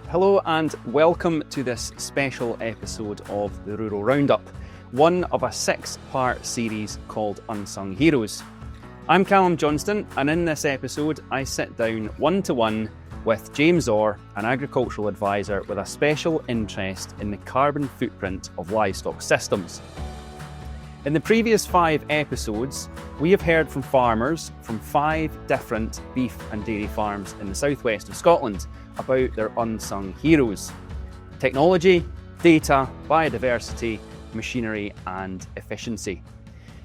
Hello and welcome to this special episode of the Rural Roundup, one of a 6-part series called Unsung Heroes. I'm Calum Johnston, and in this episode I sit down one-to-one with James Orr, an agricultural advisor with a special interest in the carbon footprint of livestock systems. In the previous 5 episodes, we have heard from farmers from 5 different beef and dairy farms in the southwest of Scotland about their unsung heroes: technology, data, biodiversity, machinery and efficiency.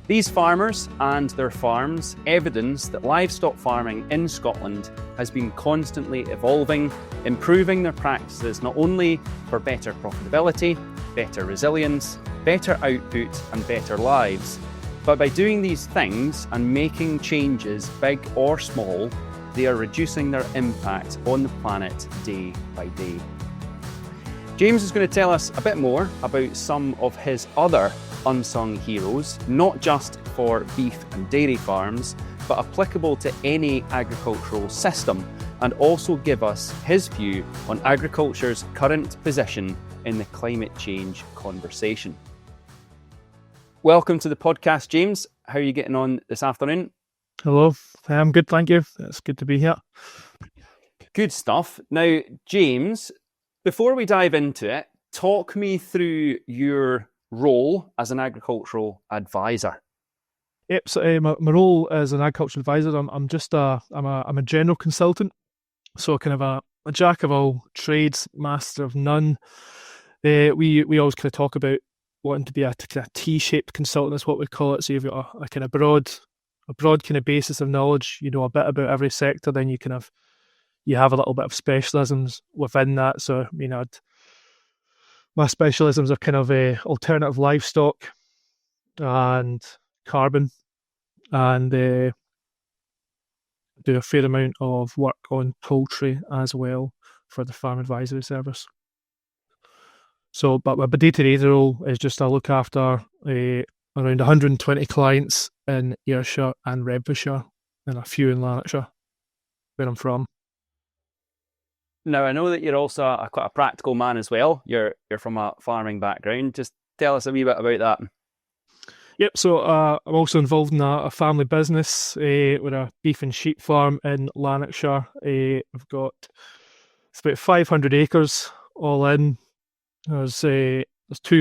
These farmers and their farms evidence that livestock farming in Scotland has been constantly evolving, improving their practices not only for better profitability, better resilience, better output and better lives, but by doing these things and making changes big or small, they are reducing their impact on the planet day by day. James is going to tell us a bit more about some of his other unsung heroes, not just for beef and dairy farms, but applicable to any agricultural system, and also give us his view on agriculture's current position in the climate change conversation. Welcome to the podcast, James. How are you getting on this afternoon? Hello, I'm good, thank you. It's good to be here. Good stuff. Now, James, before we dive into it, talk me through your role as an agricultural advisor. Yep, so my role as an agricultural advisor, I'm a general consultant, so kind of a jack of all trades, master of none. We always kind of talk about wanting to be a kind of T-shaped consultant, is what we call it. So you've got a kind of broad kind of basis of knowledge. You know a bit about every sector, then you have a little bit of specialisms within that. So my specialisms are kind of alternative livestock and carbon, and do a fair amount of work on poultry as well for the Farm Advisory Service. So, but my day-to-day role is just I look after around 120 clients in Ayrshire and Renfrewshire, and a few in Lanarkshire, where I'm from. Now, I know that you're also quite a practical man as well. You're from a farming background. Just tell us a wee bit about that. Yep, so I'm also involved in a family business with a beef and sheep farm in Lanarkshire. It's about 500 acres all in. There's 2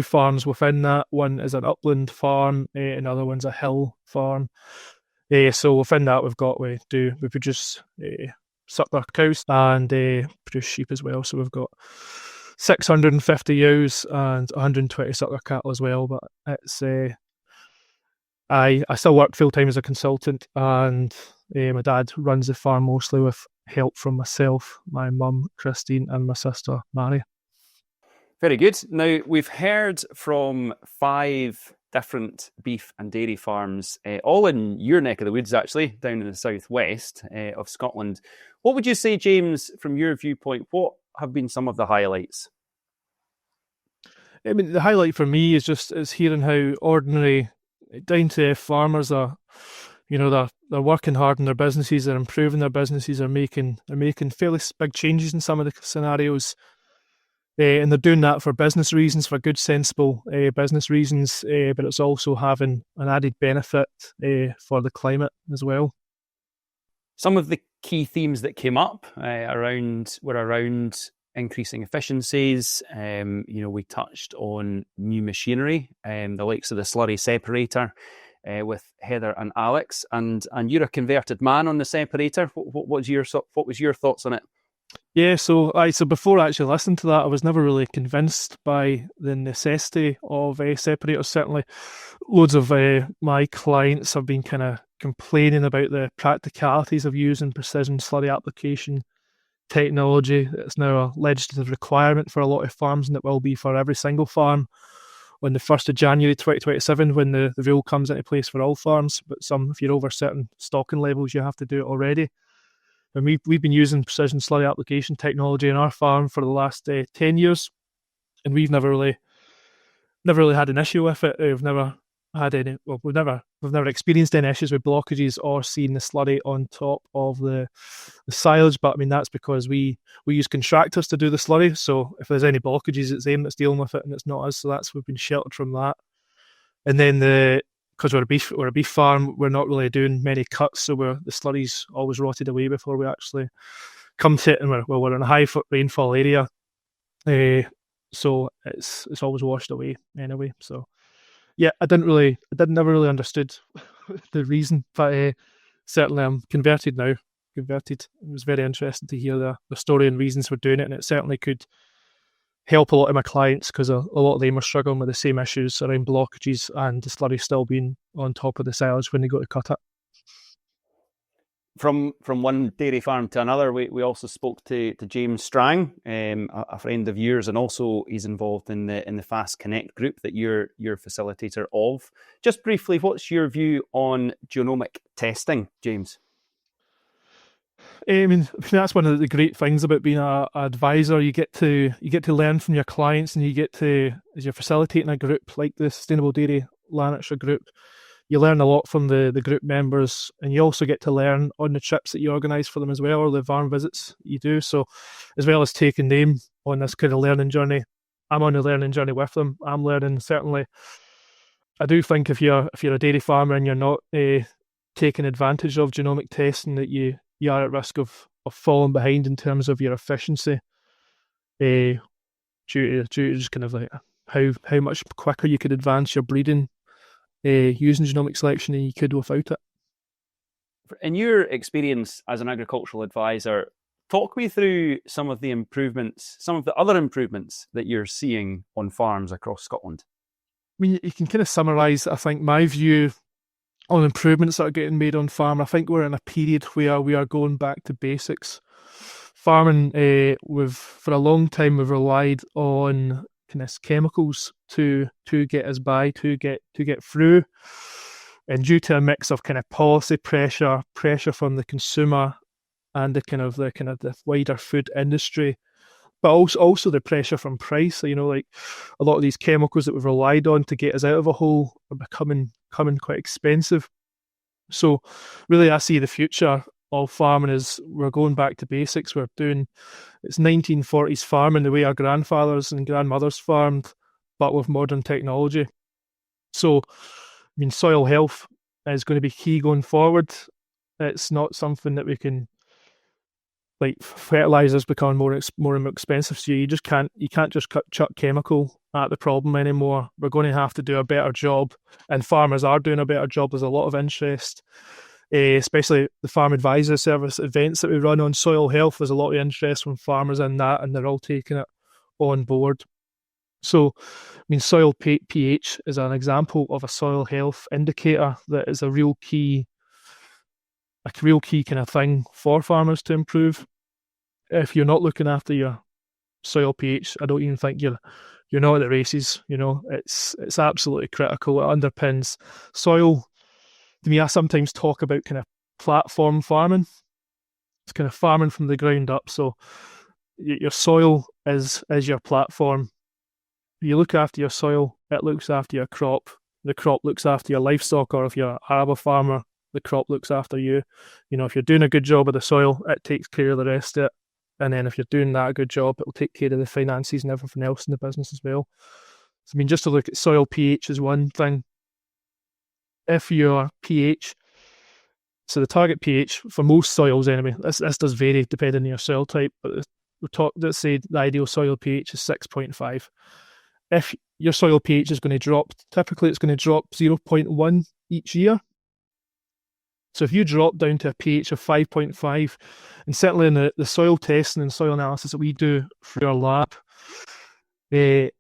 farms within that. One is an upland farm, another one's a hill farm. So within that we produce suckler cows and produce sheep as well. So we've got 650 ewes and 120 suckler cattle as well. But it's I still work full time as a consultant, and my dad runs the farm mostly with help from myself, my mum Christine, and my sister Mary. Very good. Now, we've heard from 5 different beef and dairy farms, all in your neck of the woods, actually, down in the southwest of Scotland. What would you say, James, from your viewpoint, what have been some of the highlights? I mean, the highlight for me is hearing how ordinary, down to farmers are, they're working hard in their businesses, they're improving their businesses, they're making fairly big changes in some of the scenarios. And they're doing that for business reasons, for good, sensible business reasons, but it's also having an added benefit for the climate as well. Some of the key themes that came up were around increasing efficiencies. We touched on new machinery, the likes of the slurry separator with Heather and Alex, and you're a converted man on the separator. What was your thoughts on it? Yeah, so before I actually listened to that, I was never really convinced by the necessity of separators. Certainly, loads of my clients have been kind of complaining about the practicalities of using precision slurry application technology. It's now a legislative requirement for a lot of farms, and it will be for every single farm on the 1st of January 2027 when the rule comes into place for all farms. But if you're over certain stocking levels, you have to do it already. And we've been using precision slurry application technology in our farm for the last 10 years, and we've never really had an issue with it. We've never had any. Well, we've never experienced any issues with blockages or seen the slurry on top of the silage. But I mean, that's because we use contractors to do the slurry. So if there's any blockages, it's them that's dealing with it, and it's not us. So we've been sheltered from that. And then because we're a beef farm, we're not really doing many cuts, so the slurry's always rotted away before we actually come to it, and we're in a high rainfall area, so it's always washed away anyway. So yeah, I never really understood the reason, but certainly I'm converted now. Converted. It was very interesting to hear the story and reasons for doing it, and it certainly could help a lot of my clients, because a lot of them are struggling with the same issues around blockages and the slurry still being on top of the silage when they go to cut it. From one dairy farm to another, we also spoke to James Strang, a friend of yours, and also he's involved in the Fast Connect group that you're facilitator of. Just briefly, what's your view on genomic testing, James? I mean, that's one of the great things about being an advisor. You get to learn from your clients, and you get to, as you're facilitating a group like the Sustainable Dairy Lanarkshire group, you learn a lot from the group members, and you also get to learn on the trips that you organise for them as well, or the farm visits you do. So as well as taking them on this kind of learning journey, I'm on a learning journey with them. I'm learning, certainly. I do think if you're a dairy farmer and you're not taking advantage of genomic testing, that you are at risk of falling behind in terms of your efficiency, due to just kind of like how much quicker you could advance your breeding using genomic selection than you could without it. In your experience as an agricultural advisor, talk me through some of the other improvements that you're seeing on farms across Scotland. I mean, you can kind of summarise, I think, my view on improvements that are getting made on farm. I think we're in a period where we are going back to basics. Farming, for a long time, we've relied on kind of chemicals to get us by, to get through, and due to a mix of kind of policy pressure from the consumer, and the wider food industry, but also the pressure from price. So, like a lot of these chemicals that we've relied on to get us out of a hole are becoming quite expensive. So really, I see the future of farming is we're going back to basics. It's 1940s farming the way our grandfathers and grandmothers farmed, but with modern technology. So, I mean, soil health is going to be key going forward. It's not something that we can, like, fertilizers become more expensive, so you can't just chuck chemical at the problem anymore. We're going to have to do a better job, and farmers are doing a better job. There's a lot of interest, especially the Farm Advisor Service events that we run on soil health. There's a lot of interest from farmers in that, and they're all taking it on board. So, I mean, soil pH is an example of a soil health indicator that is a real key kind of thing for farmers to improve. If you're not looking after your soil pH, I don't even think you're not at the races. It's absolutely critical. It underpins soil. To me, I sometimes talk about kind of platform farming. It's kind of farming from the ground up. So your soil is your platform. You look after your soil, it looks after your crop. The crop looks after your livestock, or if you're an arable farmer, the crop looks after you. If you're doing a good job of the soil, it takes care of the rest of it. And then if you're doing that good job, it'll take care of the finances and everything else in the business as well. So, I mean, just to look at soil pH is one thing. If your pH, so the target pH for most soils anyway, this does vary depending on your soil type, but let's say the ideal soil pH is 6.5. If your soil pH is going to drop, typically it's going to drop 0.1 each year. So if you drop down to a pH of 5.5, and certainly in the soil testing and soil analysis that we do through our lab, we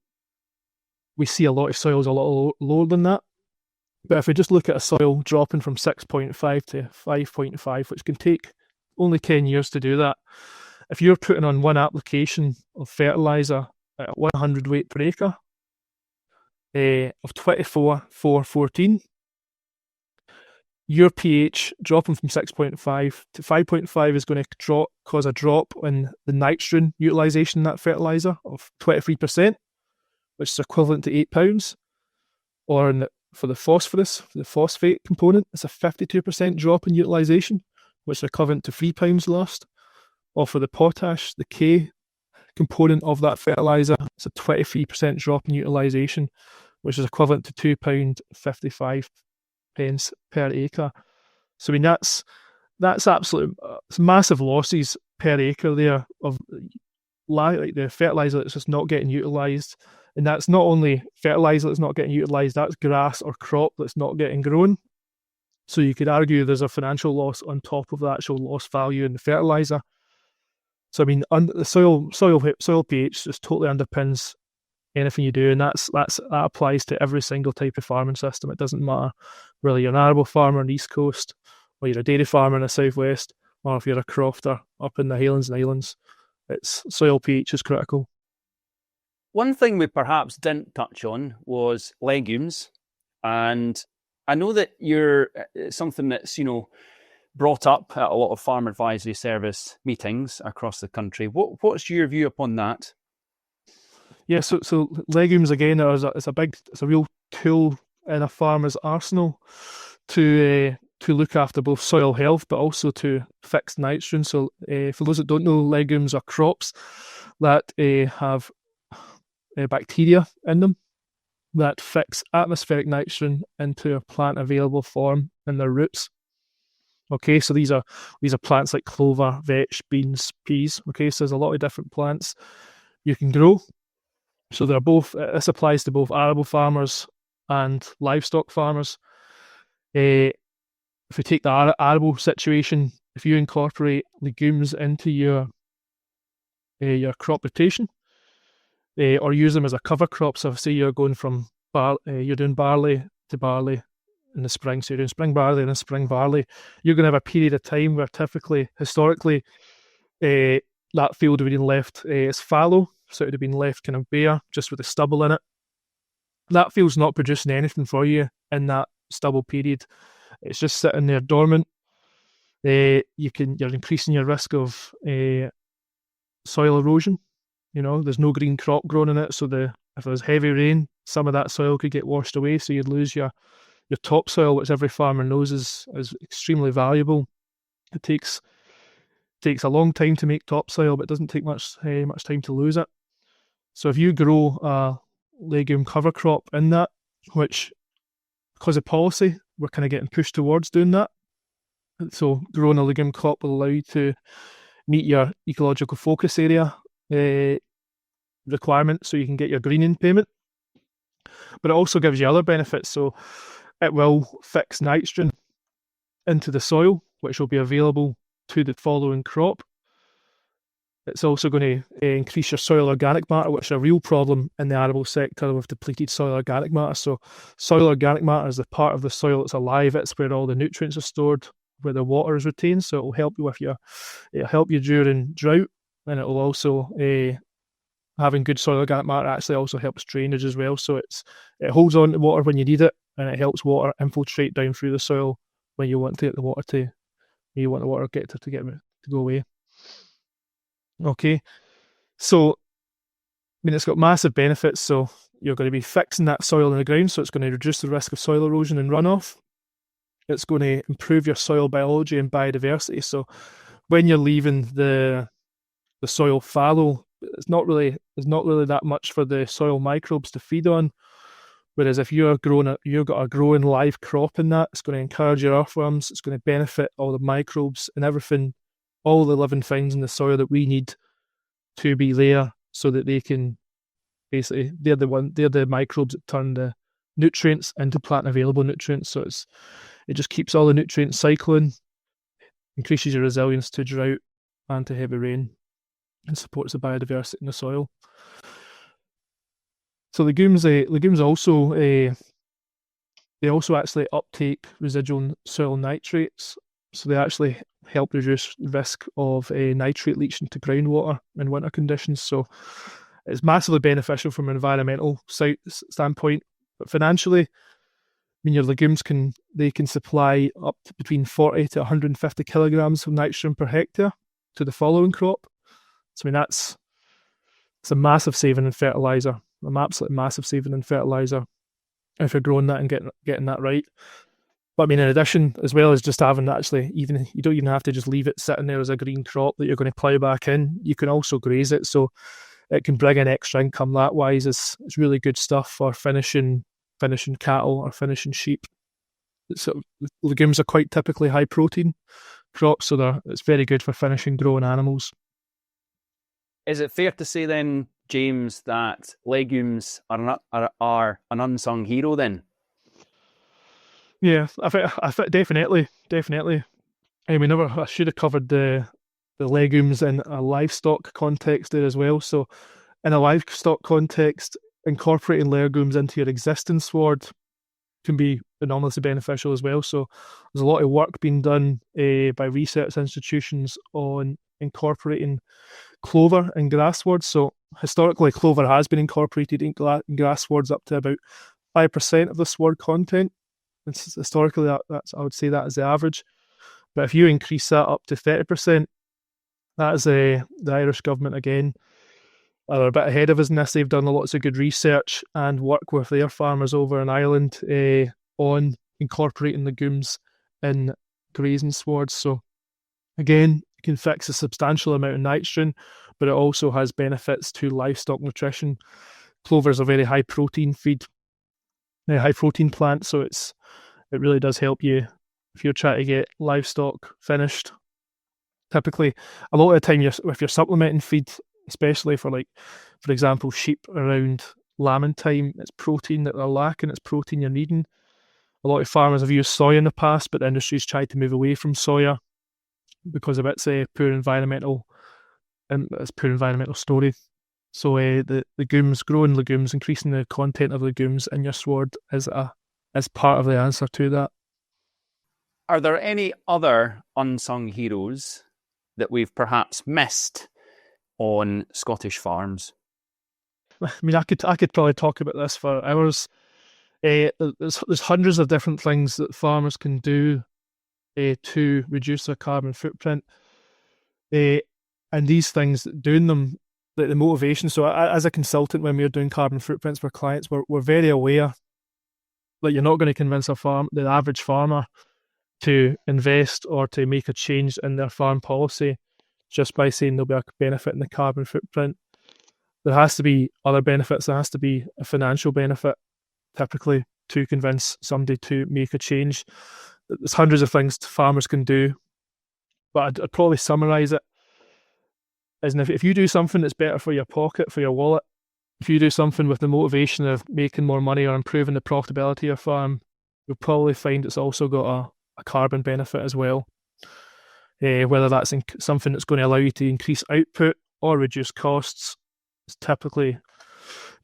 see a lot of soils a lot lower than that. But if we just look at a soil dropping from 6.5 to 5.5, which can take only 10 years to do that, if you're putting on one application of fertiliser at 100 weight per acre of 24,414, your pH dropping from 6.5 to 5.5 is going to cause a drop in the nitrogen utilisation in that fertiliser of 23%, which is equivalent to £8. Or in for the phosphorus, the phosphate component, it's a 52% drop in utilisation, which is equivalent to £3 lost. Or for the potash, the K component of that fertiliser, it's a 23% drop in utilisation, which is equivalent to £2.55 per acre. So I mean that's absolute it's massive losses per acre there of like the fertiliser that's just not getting utilised. And that's not only fertiliser that's not getting utilised, that's grass or crop that's not getting grown. So you could argue there's a financial loss on top of the actual lost value in the fertiliser. So I mean, the soil pH just totally underpins anything you do, and that applies to every single type of farming system. It doesn't matter whether you're an arable farmer on the East Coast, or you're a dairy farmer in the Southwest, or if you're a crofter up in the Highlands and Islands. It's soil pH is critical. One thing we perhaps didn't touch on was legumes, and I know that it's something that's brought up at a lot of farm advisory service meetings across the country. What's your view upon that? Yeah, so legumes again is a real tool in a farmer's arsenal to look after both soil health but also to fix nitrogen. So for those that don't know, legumes are crops that have bacteria in them that fix atmospheric nitrogen into a plant available form in their roots. Okay, so these are plants like clover, vetch, beans, peas. Okay, so there's a lot of different plants you can grow. So this applies to both arable farmers and livestock farmers. If we take the arable situation, if you incorporate legumes into your crop rotation, or use them as a cover crop, so say you're going from you're doing barley to barley in the spring, so you're doing spring barley and then spring barley, you're going to have a period of time where historically, that field would have been left as fallow, so it would have been left kind of bare, just with the stubble in it. That field's not producing anything for you in that stubble period. It's just sitting there dormant. You're increasing your risk of soil erosion. There's no green crop growing in it, so if there's heavy rain, some of that soil could get washed away, so you'd lose your topsoil, which every farmer knows is extremely valuable. It takes a long time to make topsoil, but it doesn't take much time to lose it. So if you grow a legume cover crop in that, which because of policy we're kind of getting pushed towards doing that, so growing a legume crop will allow you to meet your ecological focus area requirement, so you can get your greening payment. But it also gives you other benefits. So it will fix nitrogen into the soil, which will be available to the following crop. It's also going to increase your soil organic matter, which is a real problem in the arable sector with depleted soil organic matter. So soil organic matter is the part of the soil that's alive. It's where all the nutrients are stored, where the water is retained. So it will help you it'll help you during drought, and it will also having good soil organic matter actually also helps drainage as well. So it holds on to water when you need it, and it helps water infiltrate down through the soil when you want to get the water to go away. Okay, so it's got massive benefits. So you're going to be fixing that soil in the ground, so it's going to reduce the risk of soil erosion and runoff. It's going to improve your soil biology and biodiversity. So when you're leaving the soil fallow, there's not really that much for the soil microbes to feed on. Whereas if you've got a growing live crop in that, it's going to encourage your earthworms. It's going to benefit all the microbes and everything, all the living things in the soil that we need to be there, so that they can basically they're the microbes that turn the nutrients into plant available nutrients. So it just keeps all the nutrients cycling, increases your resilience to drought and to heavy rain, and supports the biodiversity in the soil. So legumes also they also actually uptake residual soil nitrates, so they actually help reduce the risk of nitrate leaching to groundwater in winter conditions. So it's massively beneficial from an environmental standpoint, but financially, your legumes can supply up to between 40 to 150 kilograms of nitrogen per hectare to the following crop. So it's a massive saving in fertilizer. An absolute massive saving in fertilizer. if you're growing that and getting that right. But I mean, in addition, as well as just having actually, even you don't even have to just leave it sitting there as a green crop that you're going to plough back in. You can also graze it, so it can bring in extra income that wise. It's really good stuff for finishing cattle or finishing sheep. So legumes are quite typically high protein crops, so it's very good for finishing growing animals. Is it fair to say then, James, that legumes are an unsung hero then? Yeah, I think definitely. I mean, I should have covered the legumes in a livestock context there as well. So, in a livestock context, incorporating legumes into your existing sward can be enormously beneficial as well. So, there's a lot of work being done by research institutions on incorporating clover in grass swards. So, historically, clover has been incorporated in grass swards up to about 5% of the sward content. And historically, that's I would say that is the average. But if you increase that up to 30%, that is the Irish government again are a bit ahead of us in this. They've done lots of good research and work with their farmers over in Ireland on incorporating legumes in grazing swards. So again, it can fix a substantial amount of nitrogen, but it also has benefits to livestock nutrition. Clover is a very high protein feed, a high protein plant, so it really does help you if you're trying to get livestock finished. Typically, a lot of the time, if you're supplementing feed, especially for example, sheep around lambing time, it's protein that they're lacking, it's protein you're needing. A lot of farmers have used soya in the past, but the industry's tried to move away from soya because of its poor environmental story. So the legumes, growing legumes, increasing the content of legumes in your sward is part of the answer to that. Are there any other unsung heroes that we've perhaps missed on Scottish farms? I mean, I could probably talk about this for hours. There's hundreds of different things that farmers can do to reduce their carbon footprint. And these things, doing them, the motivation. So as a consultant, when we're doing carbon footprints for clients, we're very aware that you're not going to convince the average farmer to invest or to make a change in their farm policy just by saying there'll be a benefit in the carbon footprint. There has to be other benefits. There has to be a financial benefit, typically, to convince somebody to make a change. There's hundreds of things farmers can do, but I'd probably summarise it as if you do something that's better for your pocket, for your wallet, if you do something with the motivation of making more money or improving the profitability of your farm, you'll probably find it's also got a carbon benefit as well. Whether that's something that's going to allow you to increase output or reduce costs, it's typically, I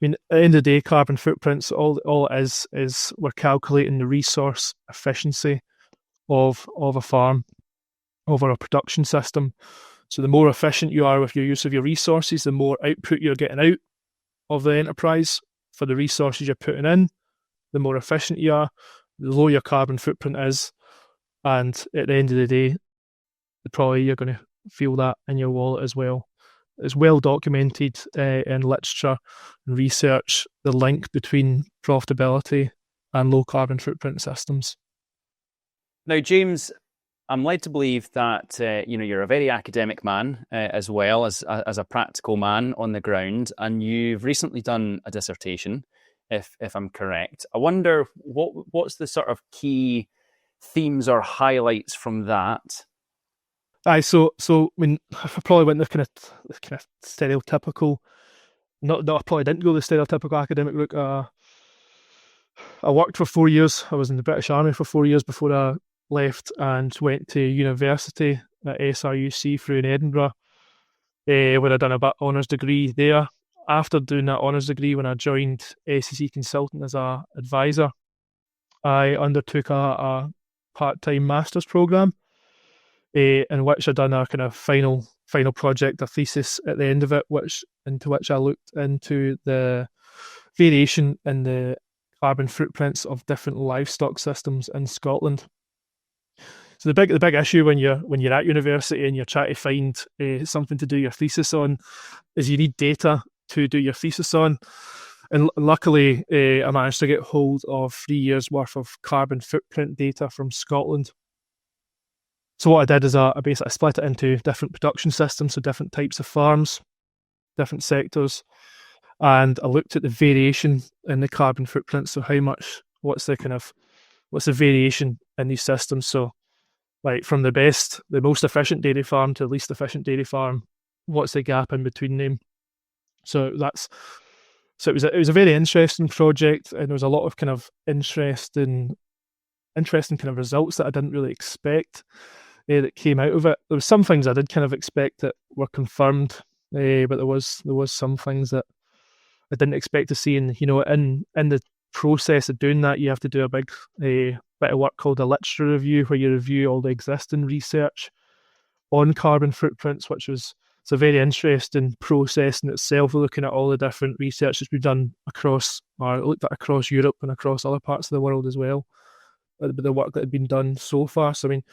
mean, at the end of the day, carbon footprints, all it is we're calculating the resource efficiency of a farm, over a production system. So the more efficient you are with your use of your resources, the more output you're getting out of the enterprise for the resources you're putting in, the more efficient you are, the lower your carbon footprint is. And at the end of the day, probably you're going to feel that in your wallet as well. It's well documented in literature and research, the link between profitability and low carbon footprint systems. Now, James, I'm led to believe that you're a very academic man as well as a practical man on the ground, and you've recently done a dissertation, if I'm correct. I wonder what's the sort of key themes or highlights from that? So I mean, I probably went the kind of stereotypical. I probably didn't go the stereotypical academic route. I worked for 4 years. I was in the British Army for 4 years before I left and went to university at SRUC through in Edinburgh, where I done a honours degree there. After doing that honours degree, when I joined SEC Consultant as a advisor, I undertook a part-time master's programme, in which I done a kind of final project, a thesis at the end of it, into which I looked into the variation in the carbon footprints of different livestock systems in Scotland. So the big issue when you're at university and you're trying to find something to do your thesis on is you need data to do your thesis on. And luckily, I managed to get hold of 3 years worth of carbon footprint data from Scotland. So what I did is I basically split it into different production systems, so different types of farms, different sectors, and I looked at the variation in the carbon footprint. So what's the variation in these systems? So like from the most efficient dairy farm to the least efficient dairy farm, what's the gap in between them? So it was a very interesting project, and there was a lot of kind of interesting kind of results that I didn't really expect that came out of it. There was some things I did kind of expect that were confirmed, but there was some things that I didn't expect to see. And in the process of doing that, you have to do a big bit of work called a literature review, where you review all the existing research on carbon footprints, it's a very interesting process in itself, looking at all the different research that's been done across Europe and across other parts of the world as well, the work that had been done so far. So, I mean,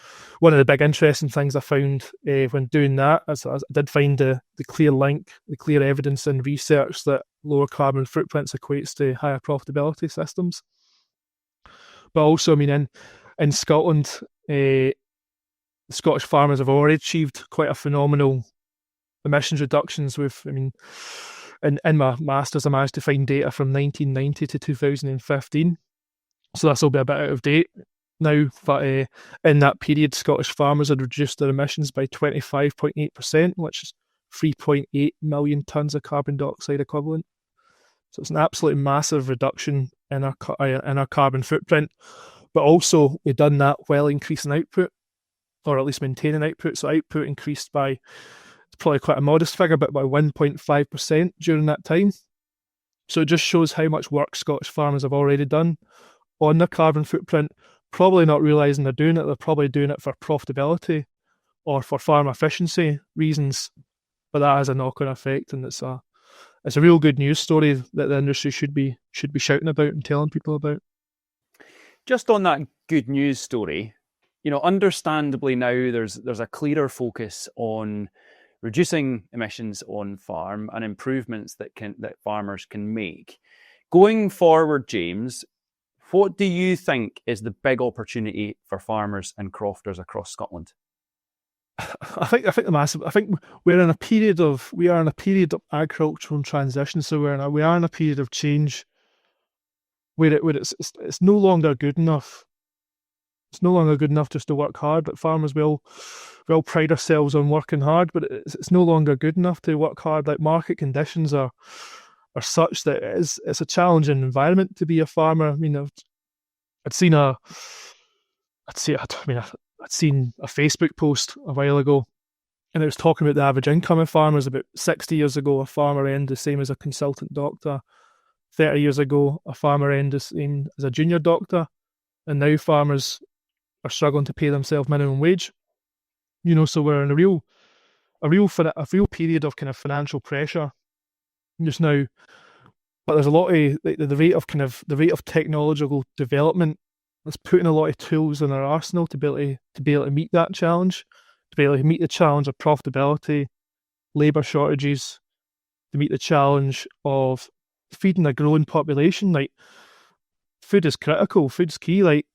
one of the big interesting things I found when doing that is I did find the clear link, the clear evidence in research that lower carbon footprints equates to higher profitability systems. But also, I mean, in Scotland, Scottish farmers have already achieved quite a phenomenal emissions reductions in my masters I managed to find data from 1990 to 2015, so this will be a bit out of date now, but in that period Scottish farmers had reduced their emissions by 25.8%, which is 3.8 million tonnes of carbon dioxide equivalent. So it's an absolutely massive reduction in our carbon footprint, but also we've done that while increasing output, or at least maintaining output. So output increased by, it's probably quite a modest figure, but by 1.5% during that time. So it just shows how much work Scottish farmers have already done on their carbon footprint, probably not realising they're doing it. They're probably doing it for profitability or for farm efficiency reasons, but that has a knock-on effect, and it's a real good news story that the industry should be shouting about and telling people about. Just on that good news story, understandably now there's a clearer focus on reducing emissions on farm and improvements that farmers can make. Going forward, James, what do you think is the big opportunity for farmers and crofters across Scotland? I think we are in a period of agricultural transition. So we are in a period of change where it's no longer good enough. It's no longer good enough just to work hard, but farmers will pride ourselves on working hard, but it's no longer good enough to work hard. Like, market conditions are such that it's a challenging environment to be a farmer. I mean, I'd seen a Facebook post a while ago, and it was talking about the average income of farmers. About 60 years ago, a farmer earned the same as a consultant doctor. 30 years ago, a farmer earned the same as a junior doctor, and now farmers are struggling to pay themselves minimum wage. So we're in a real period of kind of financial pressure just now. But there's a lot of the rate of technological development that's putting a lot of tools in our arsenal to be able to meet that challenge, to be able to meet the challenge of profitability, labour shortages, to meet the challenge of feeding a growing population. Like, food is critical, food's key. Like,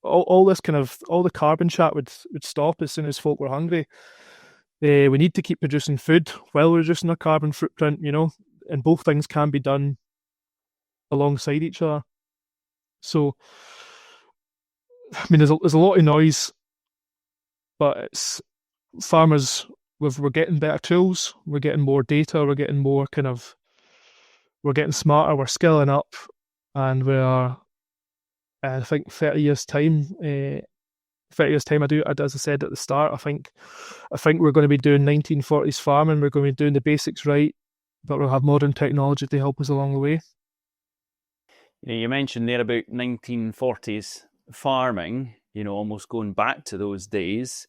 all the carbon chat would stop as soon as folk were hungry. We need to keep producing food while reducing our carbon footprint, and both things can be done alongside each other. So, I mean, there's a lot of noise, but it's farmers. We're getting better tools. We're getting more data. We're getting smarter. We're skilling up, and we are. I think 30 years time. 30 years time, as I said at the start, I think we're going to be doing 1940s farming. We're going to be doing the basics right, but we'll have modern technology to help us along the way. You mentioned there about 1940s farming, almost going back to those days.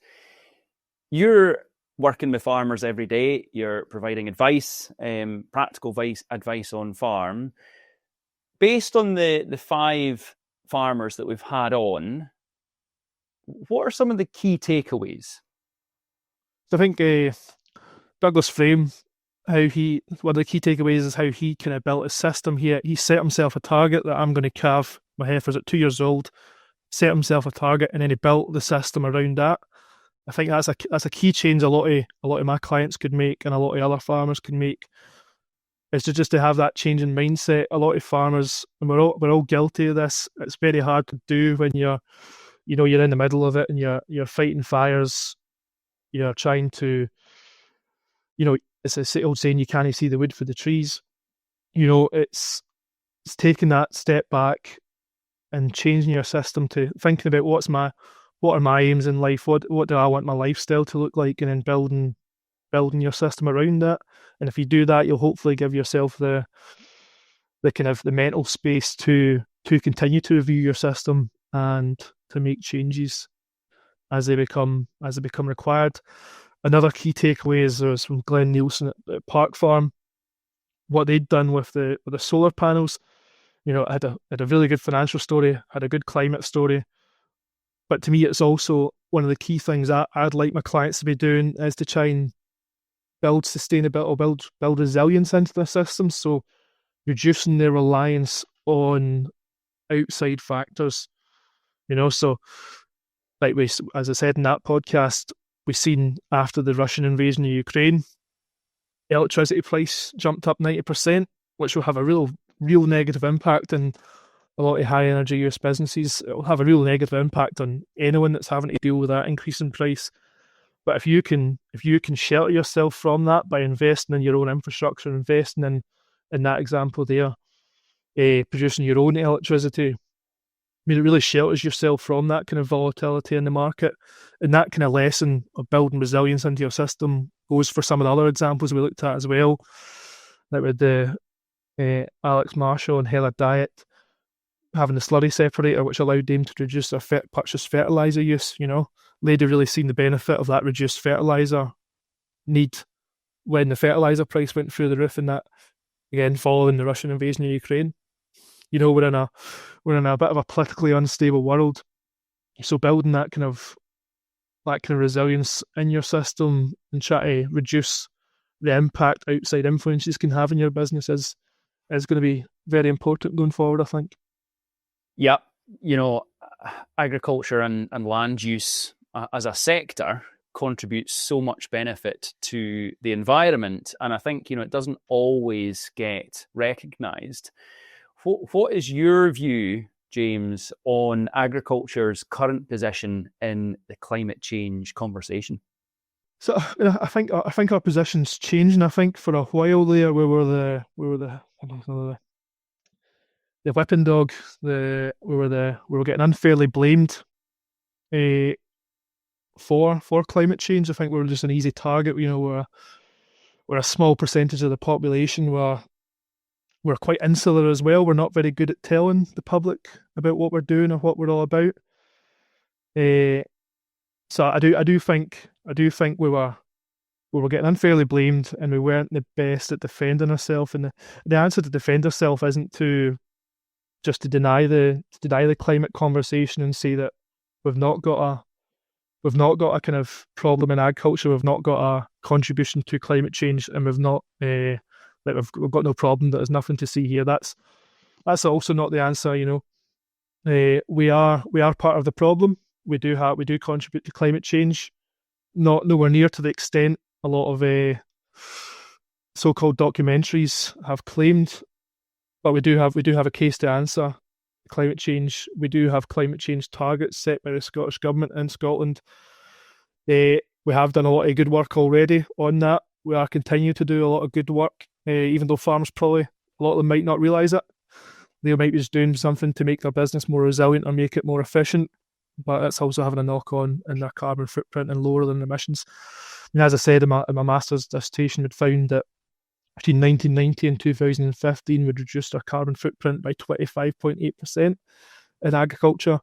You're working with farmers every day. You're providing advice, practical advice on farm. Based on the 5 farmers that we've had on, what are some of the key takeaways? So I think Douglas Frame one of the key takeaways is how he kind of built his system. He set himself a target that I'm going to calve my heifers at 2 years old, set himself a target, and then he built the system around that. I think that's a key change a lot of my clients could make, and a lot of other farmers can make, is to have that change in mindset. A lot of farmers, and we're all guilty of this. It's very hard to do when you're in the middle of it and you're fighting fires. You're trying to, it's a old saying, you can't see the wood for the trees. It's taking that step back and changing your system to thinking about what are my aims in life, what do I want my lifestyle to look like, and then building your system around that. And if you do that, you'll hopefully give yourself the kind of the mental space to continue to review your system and to make changes as they become required. Another key takeaway is from Glenn Nielsen at Park Farm, what they'd done with the solar panels. Had a really good financial story, had a good climate story. But to me, it's also one of the key things I'd like my clients to be doing is to try and build sustainability, or build resilience into the system. So reducing their reliance on outside factors. So like as I said in that podcast, we've seen after the Russian invasion of Ukraine, electricity price jumped up 90%, which will have a real negative impact on a lot of high energy use businesses. It will have a real negative impact on anyone that's having to deal with that increase in price. But if you can shelter yourself from that by investing in your own infrastructure, investing in that example there, producing your own electricity, it really shelters yourself from that kind of volatility in the market. And that kind of lesson of building resilience into your system goes for some of the other examples we looked at as well, like with the Alex Marshall and Heller Diet having the slurry separator, which allowed them to reduce their purchased fertiliser use. They'd really seen the benefit of that reduced fertiliser need when the fertiliser price went through the roof, and that, again, following the Russian invasion of Ukraine. We're in a bit of a politically unstable world, so building that kind of resilience in your system and try to reduce the impact outside influences can have in your business is going to be very important going forward, I think. Yeah, agriculture and land use as a sector contributes so much benefit to the environment, and I think it doesn't always get recognised. What is your view, James, on agriculture's current position in the climate change conversation? So I think our position's changed, and I think for a while there we were the whipping dog. We were getting unfairly blamed for climate change. I think we were just an easy target. We're a small percentage of the population. We're quite insular as well. We're not very good at telling the public about what we're doing or what we're all about. So I do think we were getting unfairly blamed, and we weren't the best at defending ourselves. And the answer to defend ourselves isn't to deny the climate conversation and say that we've not got a kind of problem in agriculture. We've not got a contribution to climate change, and we've got no problem. There's nothing to see here. That's also not the answer. We are part of the problem. We do contribute to climate change, nowhere near to the extent a lot of so-called documentaries have claimed. But we do have a case to answer climate change. We do have climate change targets set by the Scottish Government in Scotland. We have done a lot of good work already on that. We are continuing to do a lot of good work, even though farmers probably, a lot of them might not realise it. They might be just doing something to make their business more resilient or make it more efficient, but it's also having a knock-on in their carbon footprint and lowering emissions. And as I said in my master's dissertation, we'd found that between 1990 and 2015, we'd reduced our carbon footprint by 25.8% in agriculture,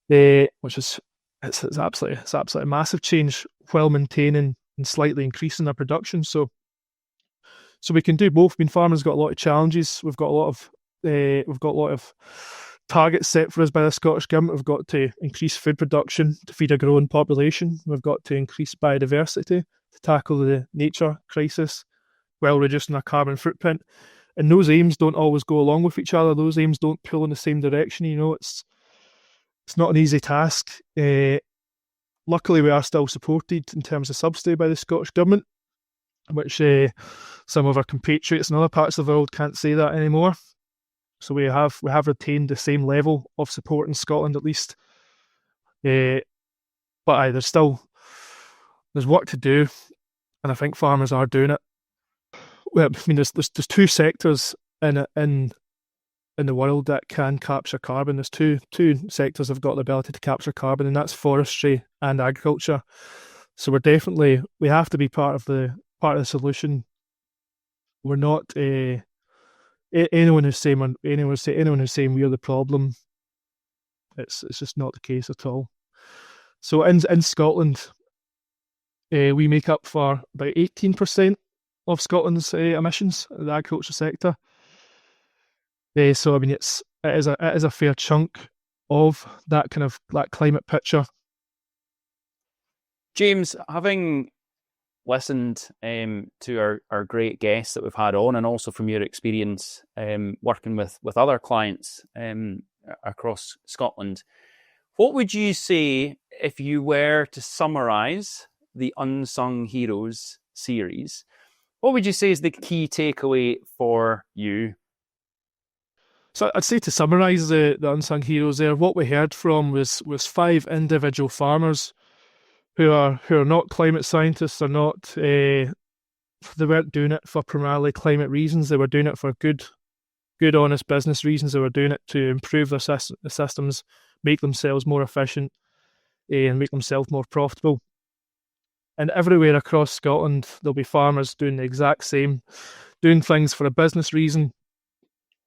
which is it's absolutely a massive change while maintaining and slightly increasing our production. So we can do both. I mean, farmers got a lot of challenges. We've got a lot of targets set for us by the Scottish Government. We've got to increase food production to feed a growing population. We've got to increase biodiversity to tackle the nature crisis. while reducing our carbon footprint. And those aims don't always go along with each other. Those aims don't pull in the same direction. It's not an easy task. Luckily, we are still supported in terms of subsidy by the Scottish Government, which some of our compatriots in other parts of the world can't say that anymore. So we have retained the same level of support in Scotland, at least. But there's work to do, and I think farmers are doing it. Well, I mean, there's two sectors in the world that can capture carbon. There's two sectors that have got the ability to capture carbon, and that's forestry and agriculture. So we have to be part of the solution. We're not anyone who's saying we're the problem. It's just not the case at all. So in Scotland, we make up for about 18% of Scotland's emissions, the agriculture sector. So I mean, it is a fair chunk of that climate picture. James, having listened to our great guests that we've had on, and also from your experience working with other clients across Scotland, what would you say if you were to summarise the Unsung Heroes series? What would you say is the key takeaway for you? So I'd say, to summarise the Unsung Heroes there, what we heard from was 5 individual farmers who are not climate scientists, or not they weren't doing it for primarily climate reasons. They were doing it for good honest business reasons. They were doing it to improve their systems, make themselves more efficient, and make themselves more profitable. And everywhere across Scotland, there'll be farmers doing the exact same, doing things for a business reason,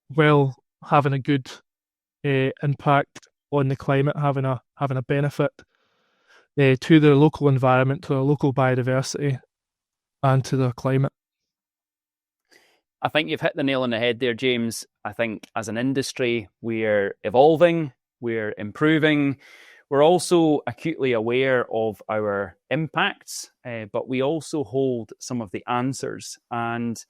while having a good impact on the climate, having a benefit to their local environment, to their local biodiversity, and to their climate. I think you've hit the nail on the head there, James. I think as an industry, we're evolving, we're improving. We're also acutely aware of our impacts, but we also hold some of the answers. And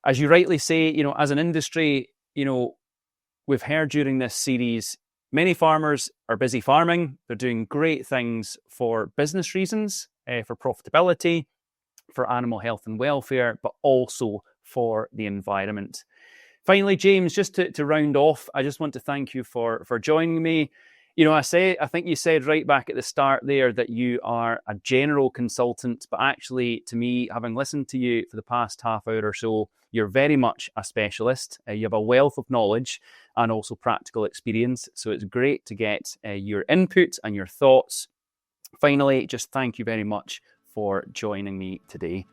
as you rightly say, as an industry, we've heard during this series, many farmers are busy farming. They're doing great things for business reasons, for profitability, for animal health and welfare, but also for the environment. Finally, James, just to round off, I just want to thank you for joining me. I think you said right back at the start there that you are a general consultant, but actually, to me, having listened to you for the past half hour or so, you're very much a specialist. You have a wealth of knowledge and also practical experience. So it's great to get your input and your thoughts. Finally, just thank you very much for joining me today.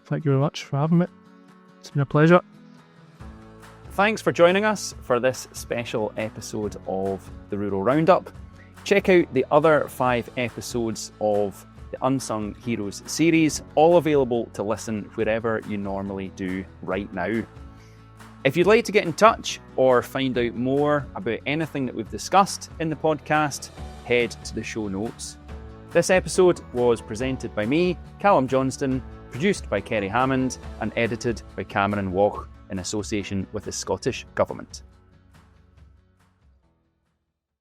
Thank you very much for having me. It's been a pleasure. Thanks for joining us for this special episode of the Rural Roundup. Check out the other 5 episodes of the Unsung Heroes series, all available to listen wherever you normally do right now. If you'd like to get in touch or find out more about anything that we've discussed in the podcast, head to the show notes. This episode was presented by me, Calum Johnston, produced by Kerry Hammond, and edited by Cameron Walk in association with the Scottish Government.